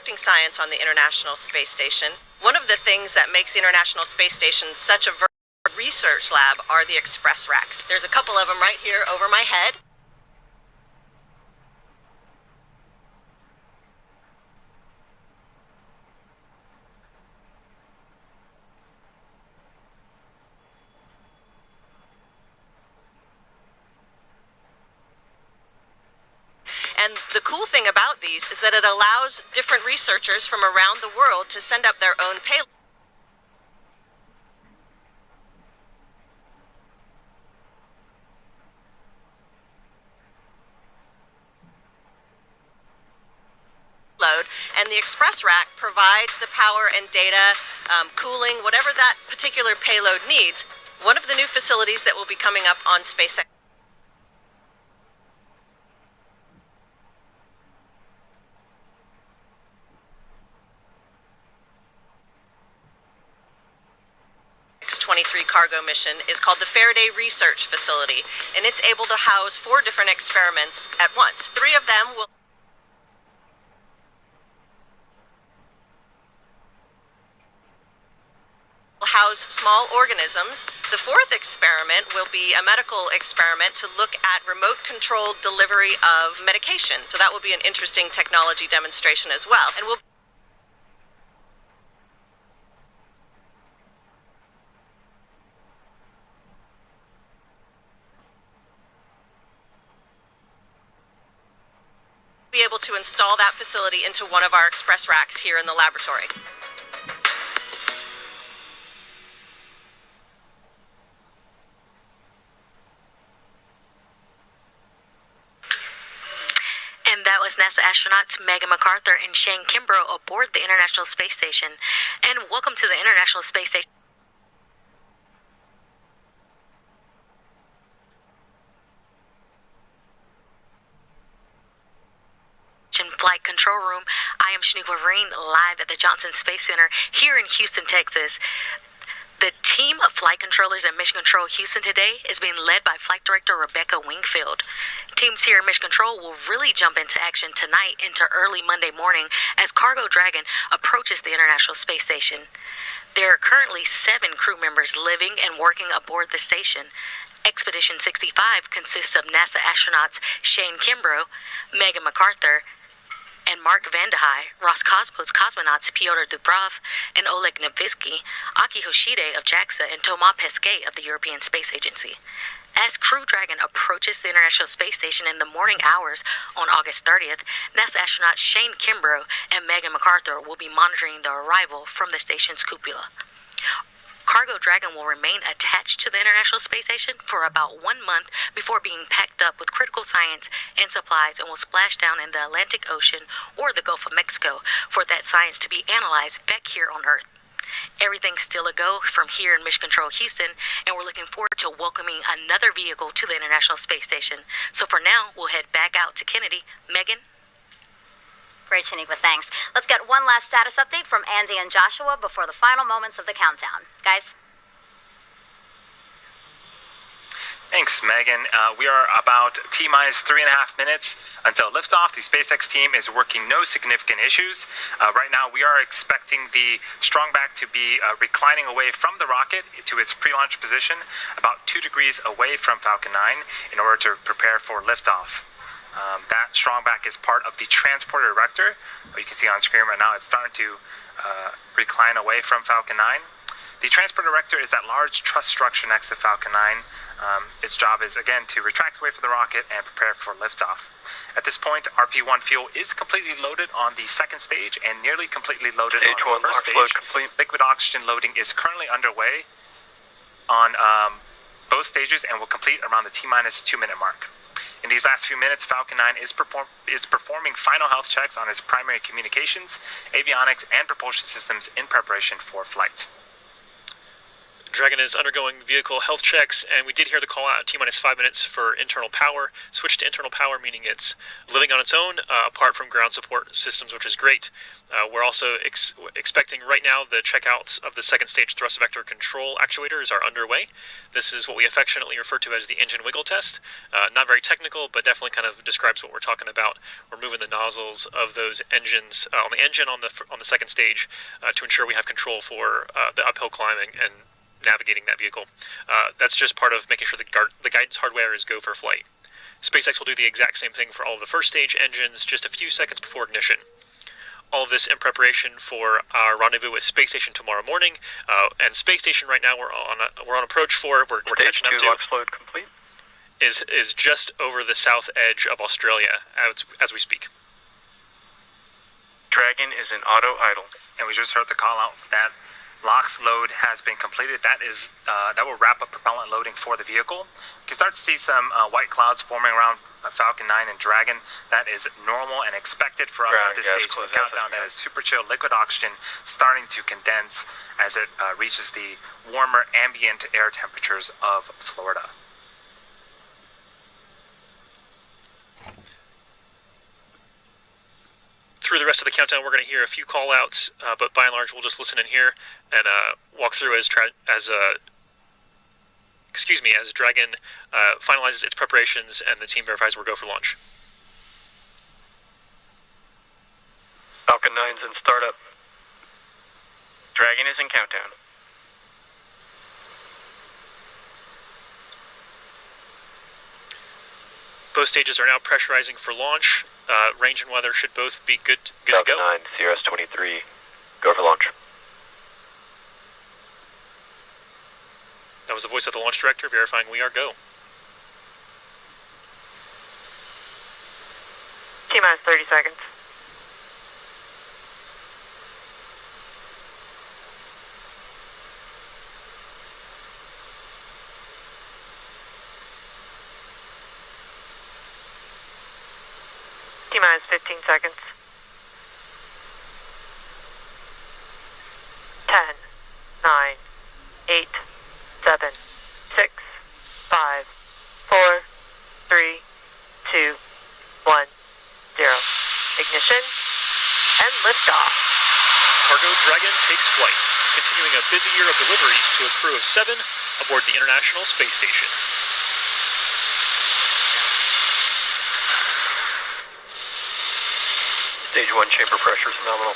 conducting science on the International Space Station. One of the things that makes the International Space Station such a research lab are the express racks. There's a couple of them right here over my head. And the cool thing about these is that it allows different researchers from around the world to send up their own payload. And the express rack provides the power and data, cooling, whatever that particular payload needs. One of the new facilities that will be coming up on SpaceX SpaceX-23 cargo mission is called the Faraday Research Facility, and it's able to house 4 different experiments at once. 3 of them will house small organisms. The 4th experiment will be a medical experiment to look at remote-controlled delivery of medication. So that will be an interesting technology demonstration as well. And we'll be able to install that facility into one of our express racks here in the laboratory. And that was NASA astronauts Megan McArthur and Shane Kimbrough aboard the International Space Station. And welcome to the International Space Station. Flight control room. I am Shaniqua Vereen, live at the Johnson Space Center here in Houston, Texas. The team of flight controllers at Mission Control Houston today is being led by Flight Director Rebecca Wingfield. Teams here at Mission Control will really jump into action tonight into early Monday morning as Cargo Dragon approaches the International Space Station. There are currently 7 crew members living and working aboard the station. Expedition 65 consists of NASA astronauts Shane Kimbrough, Megan McArthur, and Mark Vandehei, Roscosmos cosmonauts Pyotr Dubrov and Oleg Novitsky, Aki Hoshide of JAXA, and Thomas Pesquet of the European Space Agency. As Crew Dragon approaches the International Space Station in the morning hours on August 30th, NASA astronauts Shane Kimbrough and Megan McArthur will be monitoring the arrival from the station's cupola. Cargo Dragon will remain attached to the International Space Station for about 1 month before being packed up with critical science and supplies and will splash down in the Atlantic Ocean or the Gulf of Mexico for that science to be analyzed back here on Earth. Everything's still a go from here in Mission Control Houston, and we're looking forward to welcoming another vehicle to the International Space Station. So for now, we'll head back out to Kennedy. Megan? Great, Shaniqua, thanks. Let's get one last status update from Andy and Joshua before the final moments of the countdown. Guys? Thanks, Megan. We are about T-minus 3.5 minutes until liftoff. The SpaceX team is working no significant issues. Right now, we are expecting the strongback to be reclining away from the rocket to its pre-launch position, about 2 degrees away from Falcon 9, in order to prepare for liftoff. That strongback is part of the transporter erector. You can see on screen right now, it's starting to recline away from Falcon 9. The transporter erector is that large truss structure next to Falcon 9. Its job is, again, to retract away from the rocket and prepare for liftoff. At this point, RP-1 fuel is completely loaded on the 2nd stage and nearly completely loaded on the 1st stage. Liquid oxygen loading is currently underway on both stages and will complete around the T-minus 2-minute mark. In these last few minutes, Falcon 9 is performing final health checks on its primary communications, avionics, and propulsion systems in preparation for flight. Dragon is undergoing vehicle health checks, and we did hear the call out T-minus 5 minutes for internal power. Switch to internal power, meaning it's living on its own, apart from ground support systems, which is great. We're also expecting right now the checkouts of the second stage thrust vector control actuators are underway. This is what we affectionately refer to as the engine wiggle test. Not very technical, but definitely kind of describes what we're talking about. We're moving the nozzles of those engines on the engine on the second stage to ensure we have control for the uphill climbing and navigating that vehicle. That's just part of making sure the guidance hardware is go for flight. SpaceX will do the exact same thing for all of the first stage engines just a few seconds before ignition. All of this in preparation for our rendezvous with Space Station tomorrow morning. And Space Station right now we're on approach for. We're catching up to. Launch load complete. Is just over the south edge of Australia as we speak. Dragon is in auto idle. And we just heard the call out that LOX load has been completed. That will wrap up propellant loading for the vehicle. You can start to see some white clouds forming around Falcon 9 and Dragon. That is normal and expected for us at this stage of the countdown. That is super chill liquid oxygen starting to condense as it reaches the warmer ambient air temperatures of Florida. Through the rest of the countdown, we're going to hear a few call-outs, but by and large, we'll just listen in here and walk through as Dragon finalizes its preparations and the team verifies we're go for launch. Falcon 9's in startup. Dragon is in countdown. Both stages are now pressurizing for launch. Range and weather should both be good to go. Falcon 9, CRS-23, go for launch. That was the voice of the launch director verifying we are go. T-minus 30 seconds. T-minus 15 seconds. 10, 9, 8, 7, 6, 5, 4, 3, 2, 1, 0. Ignition and liftoff. Cargo Dragon takes flight, continuing a busy year of deliveries to a crew of 7 aboard the International Space Station. Stage 1 chamber pressure is nominal.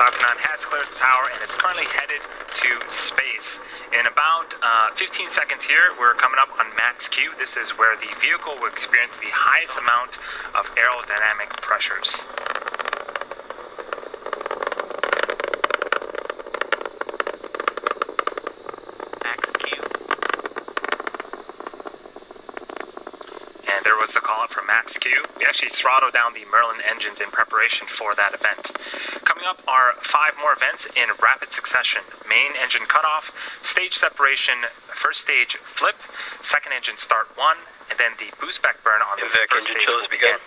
Falcon 9 has cleared the tower and is currently headed to space. In about 15 seconds here, we're coming up on max Q. This is where the vehicle will experience the highest amount of aerodynamic pressures. Max Q. And there was the call out for max Q. We actually throttled down the Merlin engines in preparation for that event. Coming up are 5 more events in rapid succession. Main engine cutoff, stage separation, first stage flip, second engine start 1, and then the boost back burn on the first stage will begin.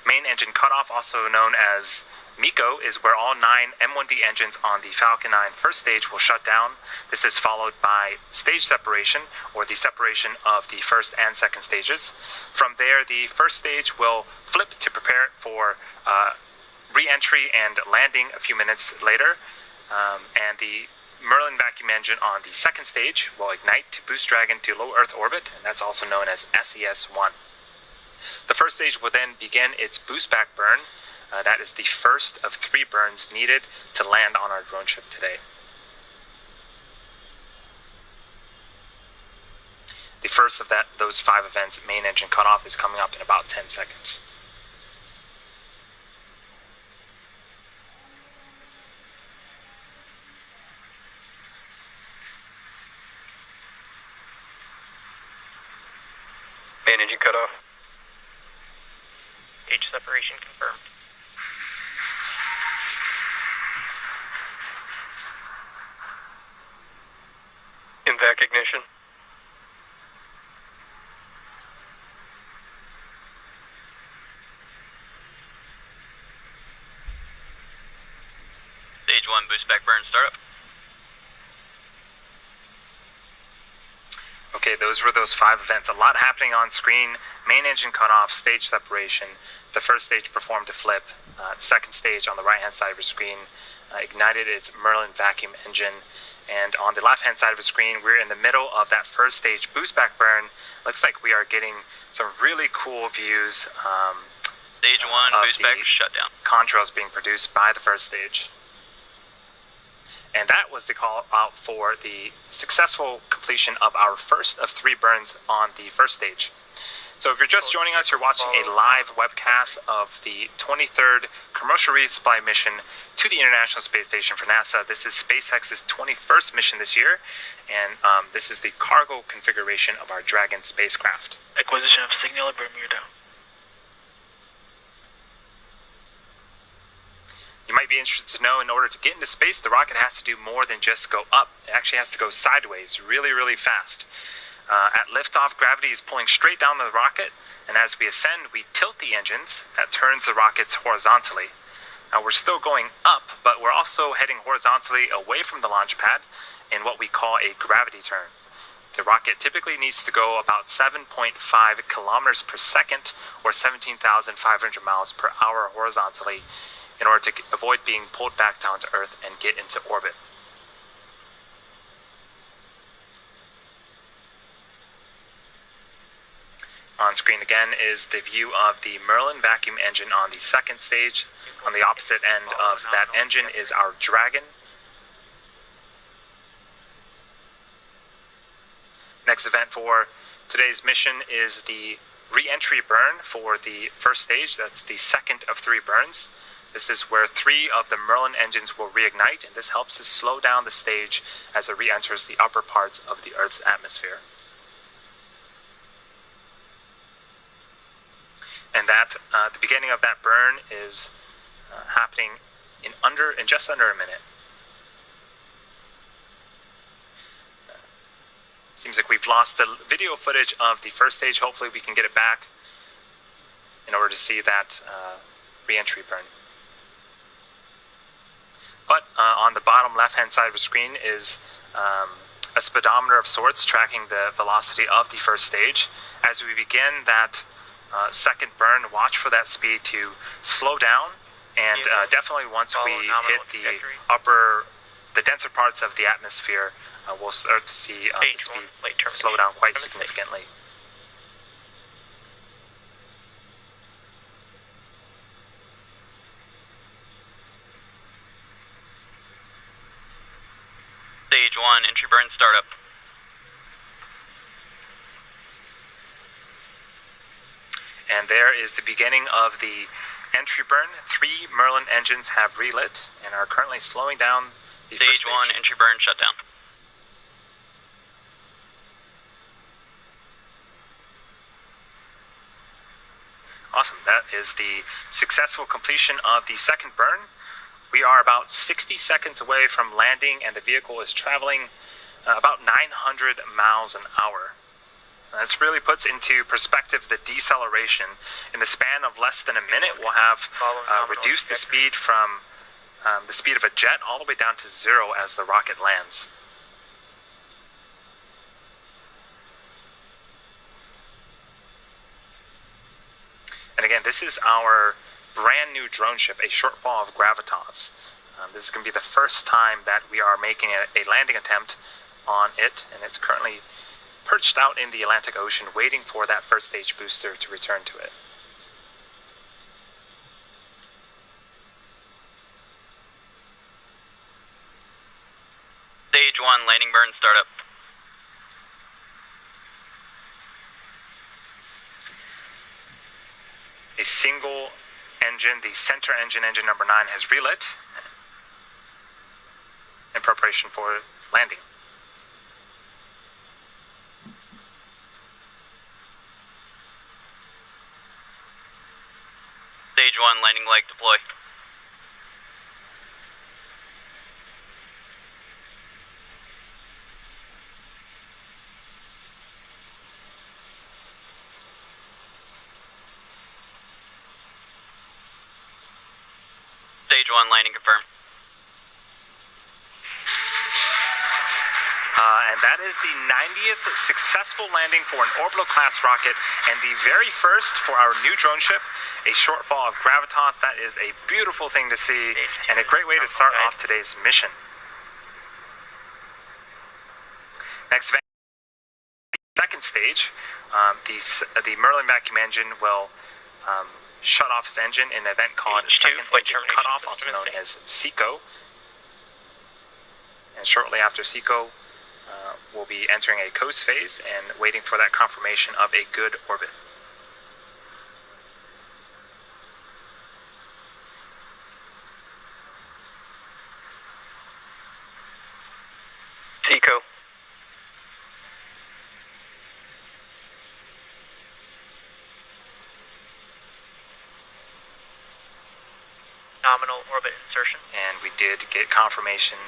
Main engine cutoff, also known as MECO, is where all 9 M1D engines on the Falcon 9 first stage will shut down. This is followed by stage separation, or the separation of the first and second stages. From there, the first stage will flip to prepare for re-entry and landing a few minutes later, and the Merlin vacuum engine on the second stage will ignite to boost Dragon to low Earth orbit, and that's also known as SES-1. The first stage will then begin its boost back burn. That is the first of 3 burns needed to land on our drone ship today. The first of those 5 events, main engine cutoff, is coming up in about 10 seconds. engine cutoff. Stage separation confirmed. Impact ignition. Stage 1 boost back burn startup. Okay, those were those 5 events. A lot happening on screen. Main engine cutoff, stage separation. The first stage performed a flip. Second stage on the right-hand side of your screen ignited its Merlin vacuum engine. And on the left-hand side of the screen, we're in the middle of that first stage boost back burn. Looks like we are getting some really cool views Stage 1 boost back shutdown. contrails being produced by the first stage. And that was the call out for the successful completion of our first of 3 burns on the first stage. So if you're just joining us, you're watching a live webcast of the 23rd commercial resupply mission to the International Space Station for NASA. This is SpaceX's 21st mission this year, and this is the cargo configuration of our Dragon spacecraft. Acquisition of signal at Bermuda. You might be interested to know, in order to get into space, the rocket has to do more than just go up. It actually has to go sideways really, really fast. At liftoff, gravity is pulling straight down the rocket, and as we ascend, we tilt the engines. That turns the rockets horizontally. Now, we're still going up, but we're also heading horizontally away from the launch pad in what we call a gravity turn. The rocket typically needs to go about 7.5 kilometers per second, or 17,500 miles per hour horizontally, in order to avoid being pulled back down to Earth and get into orbit. On screen again is the view of the Merlin vacuum engine on the second stage. On the opposite end of that engine is our Dragon. Next event for today's mission is the re-entry burn for the first stage. That's the second of 3 burns. This is where 3 of the Merlin engines will reignite, and this helps to slow down the stage as it re-enters the upper parts of the Earth's atmosphere. And that the beginning of that burn is happening in just under a minute. Seems like we've lost the video footage of the first stage. Hopefully we can get it back in order to see that re-entry burn. But on the bottom left-hand side of the screen is a speedometer of sorts tracking the velocity of the first stage. As we begin that second burn, watch for that speed to slow down, and definitely once we hit the denser parts of the atmosphere, we'll start to see the speed slow down quite significantly. Stage 1 entry burn startup. And there is the beginning of the entry burn. 3 Merlin engines have relit and are currently slowing down the first Stage 1 entry burn shutdown. Awesome. That is the successful completion of the second burn. We are about 60 seconds away from landing, and the vehicle is traveling about 900 miles an hour. This really puts into perspective the deceleration. In the span of less than a minute, we'll have reduced the speed from the speed of a jet all the way down to 0 as the rocket lands. And again, this is our brand new drone ship, a shortfall of Gravitas. This is going to be the first time that we are making a landing attempt on it, and it's currently perched out in the Atlantic Ocean waiting for that first stage booster to return to it. Stage 1 landing burn startup. A single engine, the center engine number 9, has relit in preparation for landing. Stage 1, landing leg deploy. Stage 1, landing confirmed. And that is the 90th successful landing for an orbital-class rocket, and the very first for our new drone ship, a shortfall of gravitas. That is a beautiful thing to see, and a great way to start off today's mission. Next event, second stage, the Merlin vacuum engine will shut off its engine in an event called second engine cutoff, also known as SECO. And shortly after SECO, we'll be entering a coast phase and waiting for that confirmation of a good orbit. SECO. Nominal orbit insertion. And we did get confirmation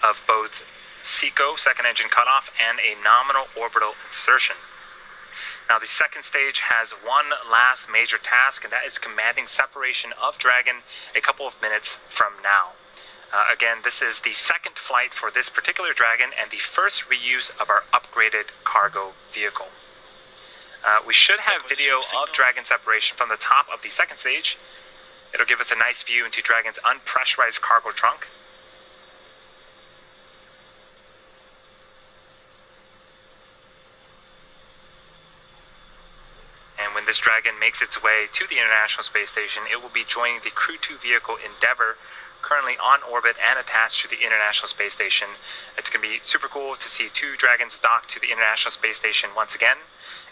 of both SECO, second engine cutoff, and a nominal orbital insertion. Now, the second stage has one last major task, and that is commanding separation of Dragon a couple of minutes from now. Again, this is the second flight for this particular Dragon and the first reuse of our upgraded cargo vehicle. We should have video of Dragon separation from the top of the second stage. It'll give us a nice view into Dragon's unpressurized cargo trunk. And when this Dragon makes its way to the International Space Station, it will be joining the Crew 2 vehicle Endeavour, currently on orbit and attached to the International Space Station. It's going to be super cool to see two Dragons dock to the International Space Station once again.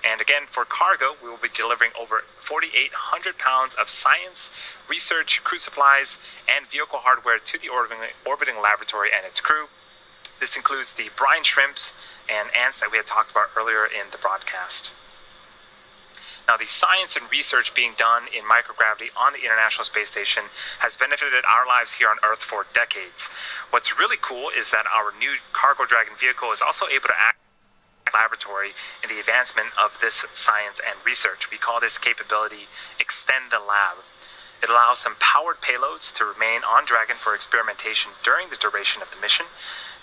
And again, for cargo, we will be delivering over 4,800 pounds of science, research, crew supplies, and vehicle hardware to the orbiting laboratory and its crew. This includes the brine shrimps and ants that we had talked about earlier in the broadcast. Now, the science and research being done in microgravity on the International Space Station has benefited our lives here on Earth for decades. What's really cool is that our new Cargo Dragon vehicle is also able to act as a laboratory in the advancement of this science and research. We call this capability Extend the Lab. It allows some powered payloads to remain on Dragon for experimentation during the duration of the mission.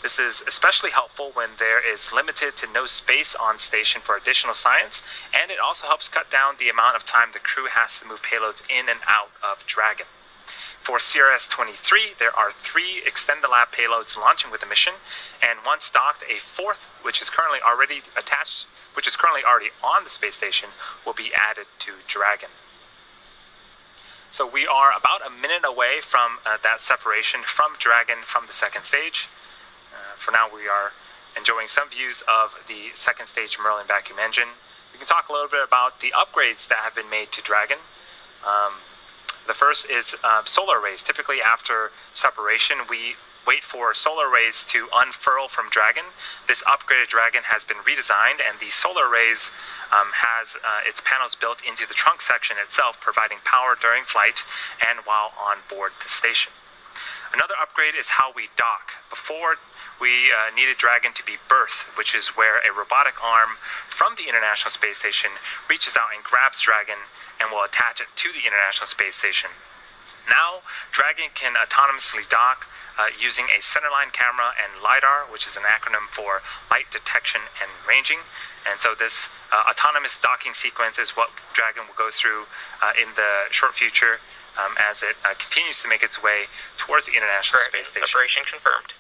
This is especially helpful when there is limited to no space on station for additional science, and it also helps cut down the amount of time the crew has to move payloads in and out of Dragon. For CRS-23, there are 3 Extend the Lab payloads launching with the mission, and once docked, a 4th, which is currently already on the space station, will be added to Dragon. So we are about a minute away from that separation from Dragon from the second stage. For now, we are enjoying some views of the second stage Merlin vacuum engine. We can talk a little bit about the upgrades that have been made to Dragon. The first is solar arrays. Typically, after separation, we wait for solar arrays to unfurl from Dragon. This upgraded Dragon has been redesigned, and the solar arrays has its panels built into the trunk section itself, providing power during flight and while on board the station. Another upgrade is how we dock. Before, we needed Dragon to be berth, which is where a robotic arm from the International Space Station reaches out and grabs Dragon and will attach it to the International Space Station. Now, Dragon can autonomously dock using a centerline camera and LiDAR, which is an acronym for Light Detection and Ranging. And so this autonomous docking sequence is what Dragon will go through in the short future as it continues to make its way towards the International Space Station. Separation confirmed.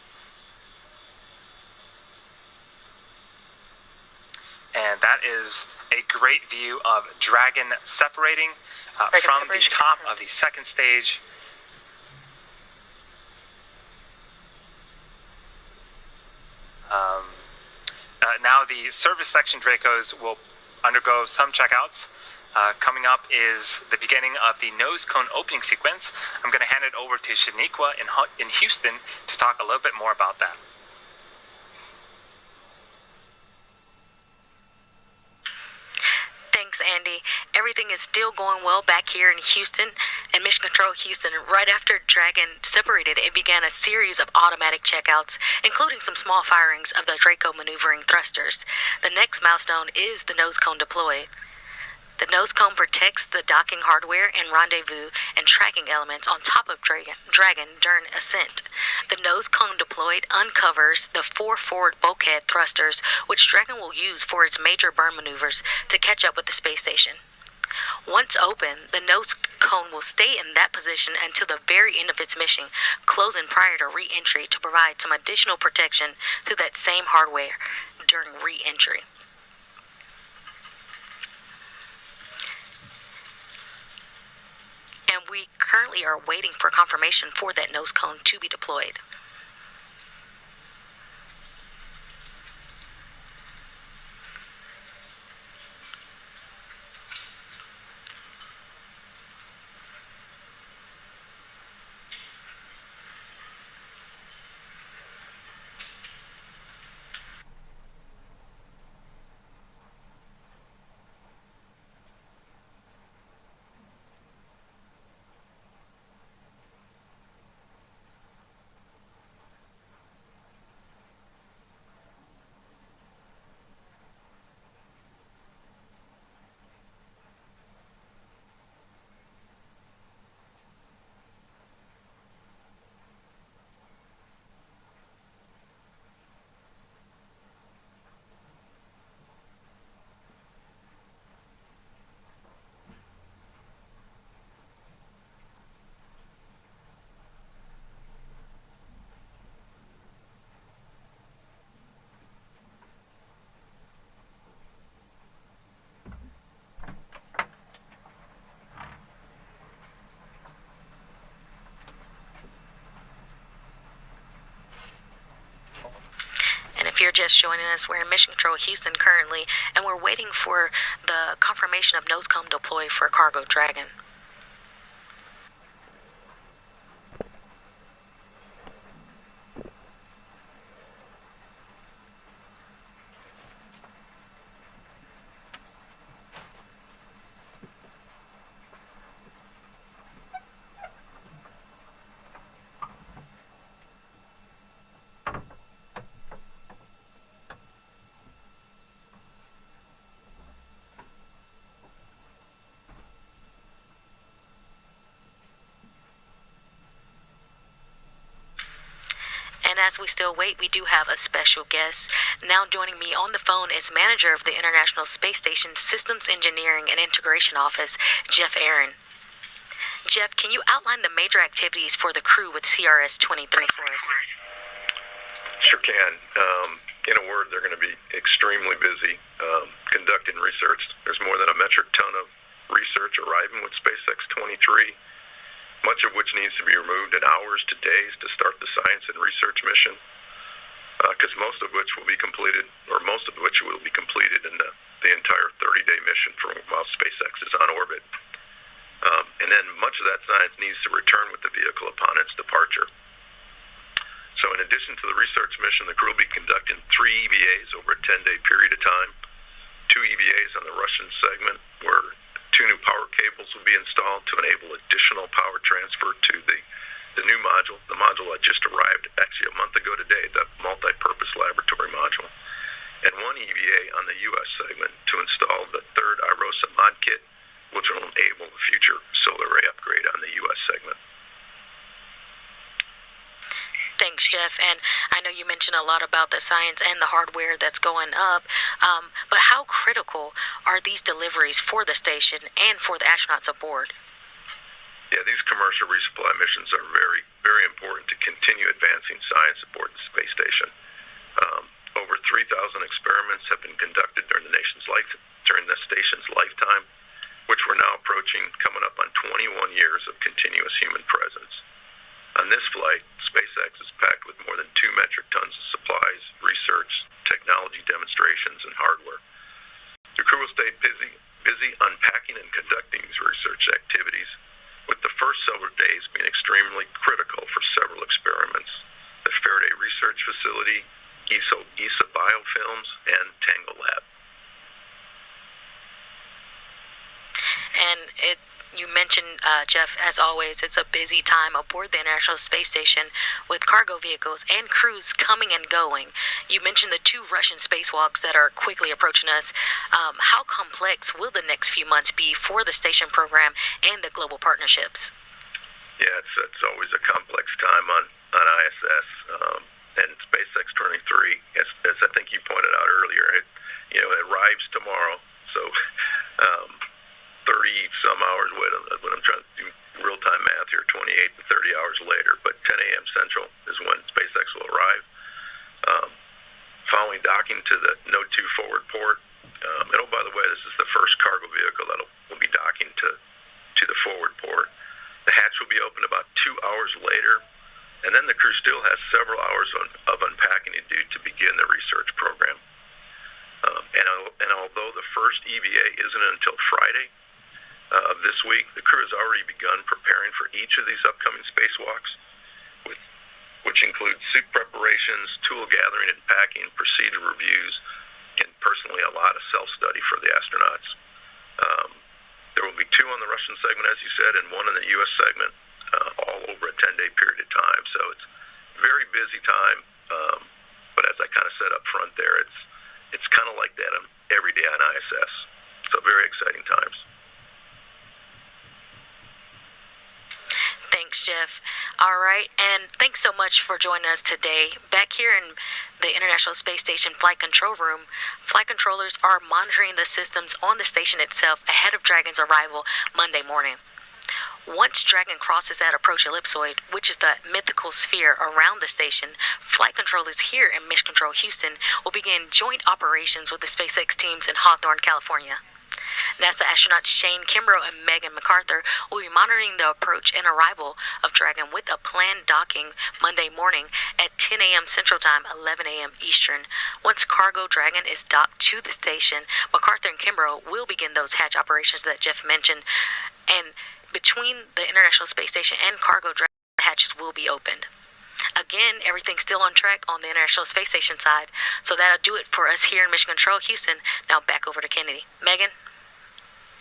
And that is a great view of Dragon separating from the top of the second stage. Now the service section Dracos will undergo some checkouts. Coming up is the beginning of the nose cone opening sequence. I'm going to hand it over to Shaniqua in Houston to talk a little bit more about that. Thanks, Andy. Everything is still going well back here in Houston and Mission Control Houston. Right after Dragon separated, it began a series of automatic checkouts, including some small firings of the Draco maneuvering thrusters. The next milestone is the nose cone deploy. The nose cone protects the docking hardware and rendezvous and tracking elements on top of Dragon during ascent. The nose cone deployed uncovers the 4 forward bulkhead thrusters, which Dragon will use for its major burn maneuvers to catch up with the space station. Once open, the nose cone will stay in that position until the very end of its mission, closing prior to re-entry to provide some additional protection through that same hardware during re-entry. And we currently are waiting for confirmation for that nose cone to be deployed. If you're just joining us, we're in Mission Control Houston currently, and we're waiting for the confirmation of nose cone deploy for Cargo Dragon. And as we still wait, we do have a special guest. Now joining me on the phone is manager of the International Space Station Systems Engineering and Integration Office, Jeff Aaron. Jeff, can you outline the major activities for the crew with CRS-23 for us? Sure can. In a word, they're going to be extremely busy conducting research. There's more than a metric ton of research arriving with SpaceX 23. Much of which needs to be removed in hours to days to start the science and research mission, because most of which will be completed in the entire 30-day mission while SpaceX is on orbit. And then much of that science needs to return with the vehicle upon its departure. So in addition to the research mission, the crew will be conducting 3 EVAs over a 10-day period of time, 2 EVAs on the Russian segment, where 2 new power cables will be installed to enable additional power transfer to the new module. The module that just arrived actually a month ago today, the multi-purpose laboratory module. And 1 EVA on the U.S. segment to install the 3rd IROSA mod kit, which will enable the future solar array upgrade on the U.S. segment. Thanks, Jeff. And I know you mentioned a lot about the science and the hardware that's going up, but how critical are these deliveries for the station and for the astronauts aboard? Yeah, these commercial resupply missions are very, very important to continue advancing science aboard the space station. Over 3,000 experiments have been conducted during the station's lifetime, which we're now approaching, coming up on 21 years of continuous human presence. On this flight, SpaceX is packed with more than 2 metric tons of supplies, research, technology demonstrations, and hardware. The crew will stay busy unpacking and conducting these research activities, with the first several days being extremely critical for several experiments: the Faraday Research Facility, ESA Biofilms, and Tangle Lab. and you mentioned, Jeff, as always, it's a busy time aboard the International Space Station with cargo vehicles and crews coming and going. You mentioned the 2 Russian spacewalks that are quickly approaching us. How complex will the next few months be for the station program and the global partnerships? Yeah, it's always a complex time on ISS. And SpaceX 23, as I think you pointed out earlier, it arrives tomorrow. So 30 some hours, when I'm trying to do real-time math here, 28 to 30 hours later. But 10 a.m. Central is when SpaceX will arrive. Following docking to the Node 2 forward port. And oh, by the way, this is the first cargo vehicle that will be docking to the forward port. The hatch will be opened about 2 hours later. And then the crew still has several hours of unpacking to do to begin the research program. And although the first EVA isn't until Friday of this week, the crew has already begun preparing for each of these upcoming spacewalks, which include suit preparations, tool gathering and packing, procedure reviews, and personally a lot of self-study for the astronauts. There will be 2 on the Russian segment, as you said, and 1 in the U.S. segment, all over a 10-day period of time. So it's very busy time, but as I kind of said up front there, it's kind of like that every day on ISS. So very exciting times. Thanks, Jeff. All right, and thanks so much for joining us today. Back here in the International Space Station Flight Control Room, flight controllers are monitoring the systems on the station itself ahead of Dragon's arrival Monday morning. Once Dragon crosses that approach ellipsoid, which is the mythical sphere around the station, flight controllers here in Mission Control Houston will begin joint operations with the SpaceX teams in Hawthorne, California. NASA astronauts Shane Kimbrough and Megan McArthur will be monitoring the approach and arrival of Dragon with a planned docking Monday morning at 10 a.m. Central Time, 11 a.m. Eastern. Once cargo Dragon is docked to the station, McArthur and Kimbrough will begin those hatch operations that Jeff mentioned, and between the International Space Station and cargo Dragon, hatches will be opened. Again, everything's still on track on the International Space Station side, so that'll do it for us here in Mission Control Houston. Now back over to Kennedy. Megan?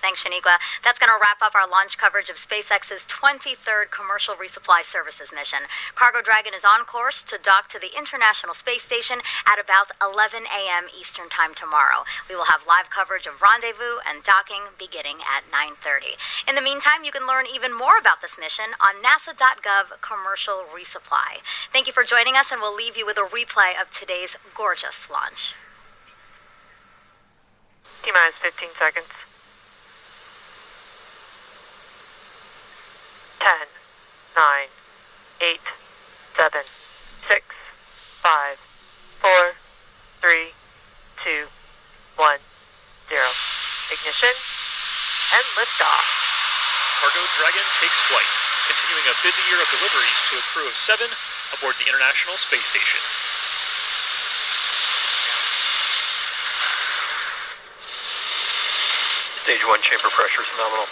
Thanks, Shaniqua. That's going to wrap up our launch coverage of SpaceX's 23rd Commercial Resupply Services mission. Cargo Dragon is on course to dock to the International Space Station at about 11 a.m. Eastern Time tomorrow. We will have live coverage of rendezvous and docking beginning at 9:30. In the meantime, you can learn even more about this mission on nasa.gov Commercial Resupply. Thank you for joining us, and we'll leave you with a replay of today's gorgeous launch. T-minus 15 seconds. 10, 9, 8, 7, 6, 5, 4, 3, 2, 1, 0. Ignition and liftoff. Cargo Dragon takes flight, continuing a busy year of deliveries to a crew of 7 aboard the International Space Station. Stage 1 chamber pressure is nominal.